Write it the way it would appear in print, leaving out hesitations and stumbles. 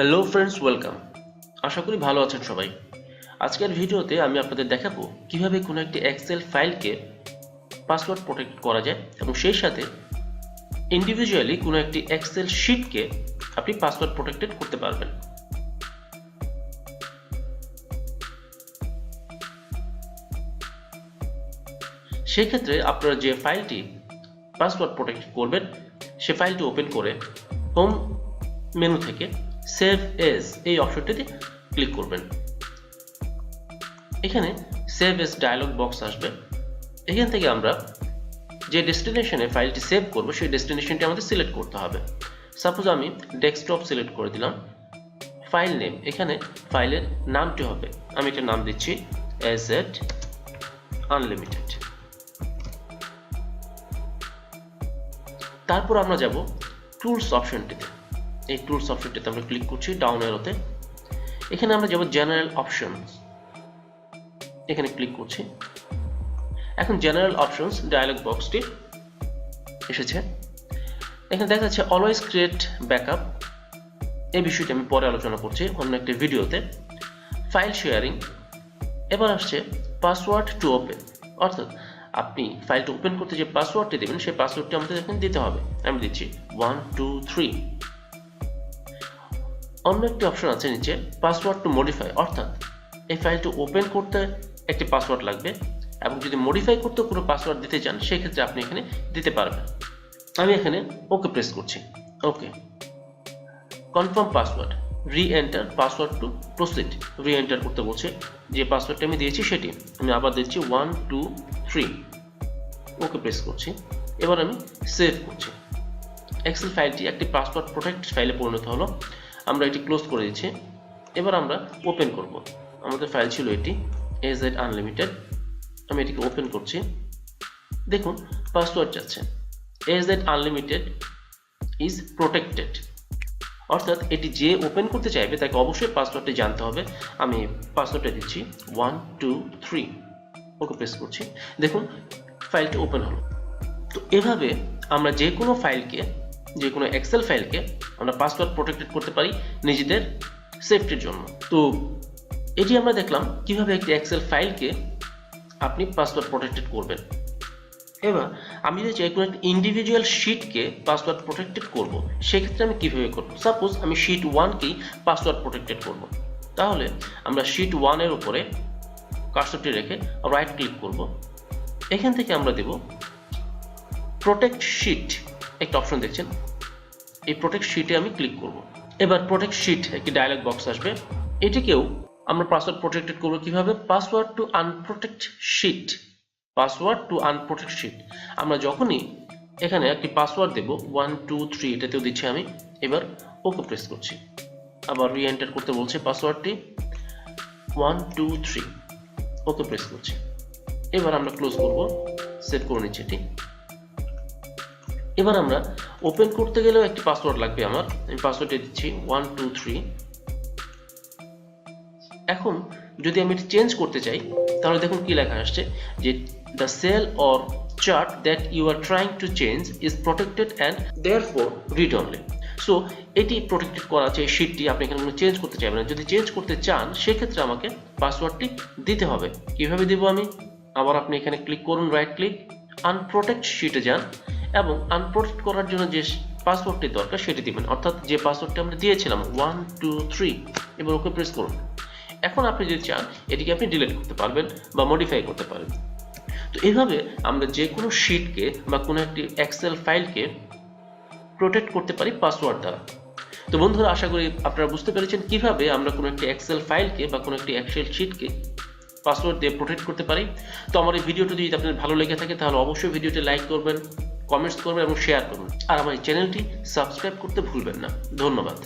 Hello friends, welcome. আশা করি ভালো আছেন সবাই। আজকের ভিডিওতে আমি আপনাদের দেখাবো কিভাবে কোনো একটি এক্সেল ফাইলকে পাসওয়ার্ড প্রোটেক্ট করা যায় এবং সেই সাথে ইন্ডিভিজুয়ালি কোনো একটি এক্সেল শিটকে আপনি পাসওয়ার্ড প্রোটেক্টেড করতে পারবেন। সেই ক্ষেত্রে আপনারা যে ফাইলটি পাসওয়ার্ড প্রোটেক্ট করবেন সে ফাইলটি ওপেন করে হোম মেনু থেকে সেভ এজ এই অপশনটিতে ক্লিক করবেন। এখানে সেভ এজ ডায়লগ বক্স আসবে। এখান থেকে আমরা যে ডেস্টিনেশনে ফাইলটি সেভ করব সেই ডেস্টিনেশনটি আমাদের সিলেক্ট করতে হবে। সাপোজ আমি ডেস্কটপ সিলেক্ট করে দিলাম। ফাইল নেম, এখানে ফাইলের নামটি হবে, আমি একটা নাম দিচ্ছি azunlimited। তারপর আমরা যাব টুলস অপশনটিতে। এই টুলস অপশনটিতে আমরা ক্লিক করছি ডাউন অ্যারোতে। এখানে আমরা যাব জেনারেল অপশনস, এখানে ক্লিক করছি। এখন জেনারেল অপশনস ডায়লগ বক্সটি এসেছে। এখানে দেখা যাচ্ছে অলওয়েজ ক্রিয়েট ব্যাকআপ, এই বিষয়টি আমি পরে আলোচনা করছি অন্য একটি ভিডিওতে। ফাইল শেয়ারিং, এবার আসছে পাসওয়ার্ড টু ওপেন, অর্থাৎ আপনি ফাইলটা ওপেন করতে যে পাসওয়ার্ডটি দেবেন সেই পাসওয়ার্ডটি আমাদের এখানে দিতে হবে। আমি দিচ্ছি 1 2 3। অন্য একটি অপশন আছে নিচে পাসওয়ার্ড টু মডিফাই, অর্থাৎ এই ফাইলটি ওপেন করতে একটি পাসওয়ার্ড লাগবে এবং যদি মডিফাই করতে কোনো পাসওয়ার্ড দিতে চান সেক্ষেত্রে আপনি এখানে দিতে পারবেন। আমি এখানে ওকে প্রেস করছি। Okay, confirm password, re enter password to proceed. Re enter করতে বলছে, যে পাসওয়ার্ডটা আমি দিয়েছি সেটি আমি আবার দিচ্ছি 1 2 3। ওকে প্রেস করছি। এবার আমি সেভ করছি। এক্সেল ফাইলটি একটি পাসওয়ার্ড প্রোটেক্ট ফাইলে পরিণত হলো। আমরা এটি ক্লোজ করে দিচ্ছি। এবার আমরা ওপেন করব। আমাদের ফাইল ছিল এটি azunlimited। আমি এটিকে ওপেন করছি। দেখুন পাসওয়ার্ড যাচ্ছে azunlimited ইজ প্রোটেক্টেড, অর্থাৎ এটি যে ওপেন করতে চাইবে তাকে অবশ্যই পাসওয়ার্ডটি জানতে হবে। আমি পাসওয়ার্ডটা দিচ্ছি 1 2 3। ওকে প্রেস করছি। দেখুন ফাইলটি ওপেন হলো। তো এভাবে আমরা যে কোনো ফাইলকে, যে কোনো এক্সেল ফাইলকে আমরা পাসওয়ার্ড প্রোটেক্টেড করতে পারি নিজেদের সেফটির জন্য। তো এটি আমরা দেখলাম কিভাবে একটি এক্সেল ফাইলকে আপনি পাসওয়ার্ড প্রোটেক্টেড করবেন। এবার আমি যদি চাই কোনো একটা ইন্ডিভিজুয়াল শিটকে পাসওয়ার্ড প্রোটেক্টেড করব, সেক্ষেত্রে আমি কীভাবে করব? সাপোজ আমি শিট 1কেই পাসওয়ার্ড প্রোটেক্টেড করব, তাহলে আমরা শিট 1-এর উপরে কার্সরটি রেখে রাইট ক্লিক করব। এখান থেকে আমরা দেব প্রোটেক্ট শিট, একটা অপশন দেখছেন, এই প্রোটেক্ট শিটে আমি ক্লিক করব। এবার প্রোটেক্ট শিট একটি ডায়লগ বক্স আসবে। এটিকেও আমরা পাসওয়ার্ড প্রোটেক্টেড করব কিভাবে? Password to unprotect sheet. Password to unprotect sheet, আমরা যখনই এখানে একটি পাসওয়ার্ড দেব 1 2 3, এটাতেও দিচ্ছি আমি। এবার ওকে প্রেস করছি। আবার রি এন্টার করতে বলছে পাসওয়ার্ডটি 1 2 3। ওকে প্রেস করছি। এবার আমরা ক্লোজ করব, সেভ করে নিচ্ছি এটি। এবার আমরা ওপেন করতে গেলেও একটি পাসওয়ার্ড লাগবে আমার। আমি পাসওয়ার্ডটি দিচ্ছি 1 2 3। এখন যদি আমি এটি চেঞ্জ করতে চাই তাহলে দেখুন কি লেখা আসছে যে the cell or chart that you are trying to change is protected and therefore read only। So এটি প্রোটেক্টেড করা আছে, এই শিটটি আপনি এখানে কোনো চেঞ্জ করতে চাইবেন না। যদি চেঞ্জ করতে চান সেক্ষেত্রে আমাকে পাসওয়ার্ডটি দিতে হবে। কিভাবে দিব আমি? আবার আপনি এখানে ক্লিক করুন, রাইট ক্লিক, আনপ্রোটেক্ট শিটে যান এবং আনপ্রোটেক্ট করার জন্য যে পাসওয়ার্ডটি দরকার সেটি দিবেন, অর্থাৎ যে পাসওয়ার্ডটি আমরা দিয়েছিলাম 1 2 3। এবার ওকে প্রেস করুন। এখন আপনি যদি চান এটিকে আপনি ডিলিট করতে পারবেন বা মডিফাই করতে পারেন। তো এইভাবে আমরা যে কোনো শিটকে বা কোনো একটি এক্সেল ফাইলকে প্রোটেক্ট করতে পারি পাসওয়ার্ড দ্বারা। তো বন্ধুরা, আশা করি আপনারা বুঝতে পেরেছেন কিভাবে আমরা কোনো একটি এক্সেল ফাইলকে বা কোনো একটি এক্সেল শিটকে পাসওয়ার্ড দিয়ে প্রোটেক্ট করতে পারি। তো আমার এই ভিডিওটি যদি আপনাদের ভালো লেগে থাকে তাহলে অবশ্যই ভিডিওটি লাইক করবেন, কমেন্টস করবেন এবং শেয়ার করবেন। আর আমার এই চ্যানেলটি সাবস্ক্রাইব করতে ভুলবেন না। ধন্যবাদ।